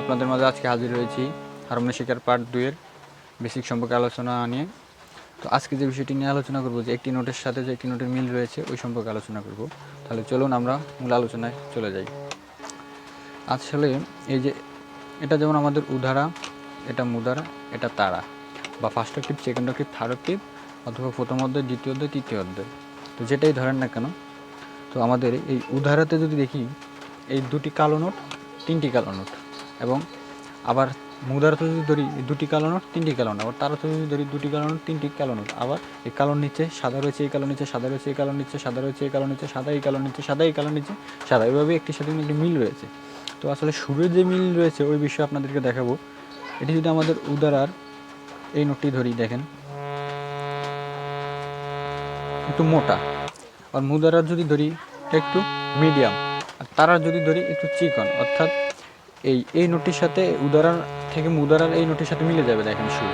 আপনাদের মাঝে আজকে হাজির হয়েছি হারমোনিয়াম শেখার পার্ট 2 এর বেসিক সম্পর্কে আলোচনা নিয়ে। তো আজকে যে বিষয়টি নিয়ে আলোচনা করব যে একটি নোটের সাথে যে একটি নোটের মিল রয়েছে ওই সম্পর্কে আলোচনা করব। তাহলে চলুন আমরা মূল আলোচনায় চলে যাই। আসলে এই যে এটা যেমন আমাদের উদারা, এটা মুদারা, এটা তারা, বা first octave, second octave, third octave, অথবা প্রথম অধ্যায়, দ্বিতীয় অধ্যায়, তৃতীয় অধ্যায়, তো যেটাই ধরেন না কেন। তো আমাদের এই উদারাতে যদি দেখি এই দুটি কালো নোট, তিনটি কালো নোট, এবং আবার মুদারাতে যদি ধরি এই দুটি কালো নোট, তিনটি কালো নোট, আবার তারাতে যদি ধরি দুটি কালো নোট, তিনটি কালো নোট, আবার এই কালোর নিচে সাদা রয়েছে, এই কালোর নিচে সাদা রয়েছে, এই কালোর নিচে সাদা রয়েছে, এই কালোর নিচে সাদা, এই কালোর নিচে সাদা, এই কালোর নিচে সাদা, এভাবে একটির সাথে একটি মিল রয়েছে। তো আসলে সুরের যে মিল রয়েছে ওই বিষয়ে আপনাদেরকে দেখাবো। এটি যদি আমাদের উদারার এই নোটটি ধরি, দেখেন একটু মোটা, আর মুদারার যদি ধরি একটু মিডিয়াম, আর তারার যদি ধরি একটু চিকন, অর্থাৎ এই নোটটির সাথে উদারার থেকে মুদারার এই নোটের সাথে মিলে যাবে, দেখেন সুর।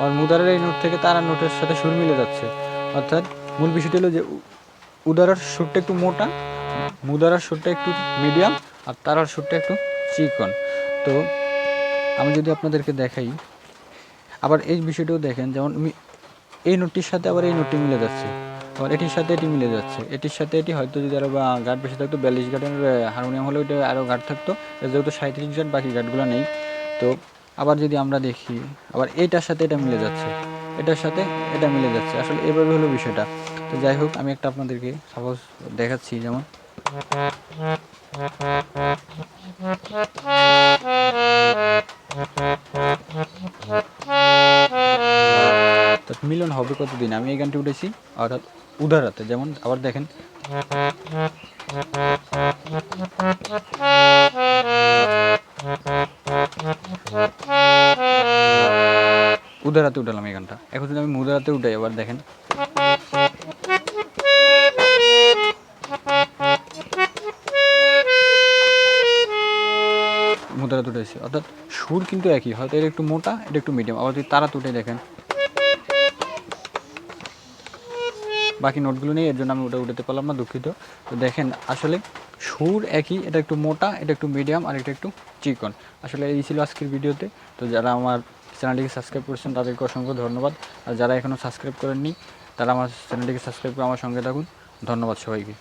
আর মুদারার এই নোট থেকে তারার নোটের সাথে সুর মিলে যাচ্ছে, অর্থাৎ মূল বিষয়টি হলো যে উদারার সুরটা একটু মোটা, মুদারার সুরটা একটু মিডিয়াম, আর তারার সুরটা একটু চিকন। তো আমি যদি আপনাদেরকে দেখাই, আবার এই বিষয়টাও দেখেন, যেমন এই নোটটির সাথে আবার এই নোটটি মিলে যাচ্ছে, আবার এটির সাথে এটি মিলে যাচ্ছে, এটির সাথে এটি হয়তো যদি আরও গার্ড বেশি থাকতো, 42 গার্ডের হারমোনিয়াম হলে ওইটা আরও গার্ড থাকতো, যেহেতু 37 গার্ড, বাকি গার্ডগুলো নেই। তো আবার যদি আমরা দেখি, আবার এইটার সাথে এটা মিলে যাচ্ছে, এটার সাথে এটা মিলে যাচ্ছে, আসলে এভাবে হলো বিষয়টা। তো যাই হোক, আমি একটা আপনাদেরকে সাপোজ দেখাচ্ছি, যেমন মিলন হবে কতদিন, আমি এই গানটি উঠেছি অর্থাৎ উদারাতে। যেমন আবার দেখেন, উদারাতে উঠালাম এই গানটা। এখন যদি আমি মুদারাতে উঠাই, আবার দেখেন মুদারাতে উঠেছি, অর্থাৎ সুর কিন্তু একই, হয়তো এটা একটু মোটা, এটা একটু মিডিয়াম। আবার যদি তারাতে উঠে দেখেন, বাকি নোটগুলো নেই, এর জন্য আমি ওটা উঠাতে পারলাম না, দুঃখিত। তো দেখেন আসলে সুর একই, এটা একটু মোটা, এটা একটু মিডিয়াম, আর এটা একটু চিকন। আসলে এই ছিল আজকের ভিডিওতে। তো যারা আমার চ্যানেলটিকে সাবস্ক্রাইব করেছেন তাদেরকে অসংখ্য ধন্যবাদ, আর যারা এখনও সাবস্ক্রাইব করেননি তারা আমার চ্যানেলটিকে সাবস্ক্রাইব করে আমার সঙ্গে থাকুন। ধন্যবাদ সবাইকে।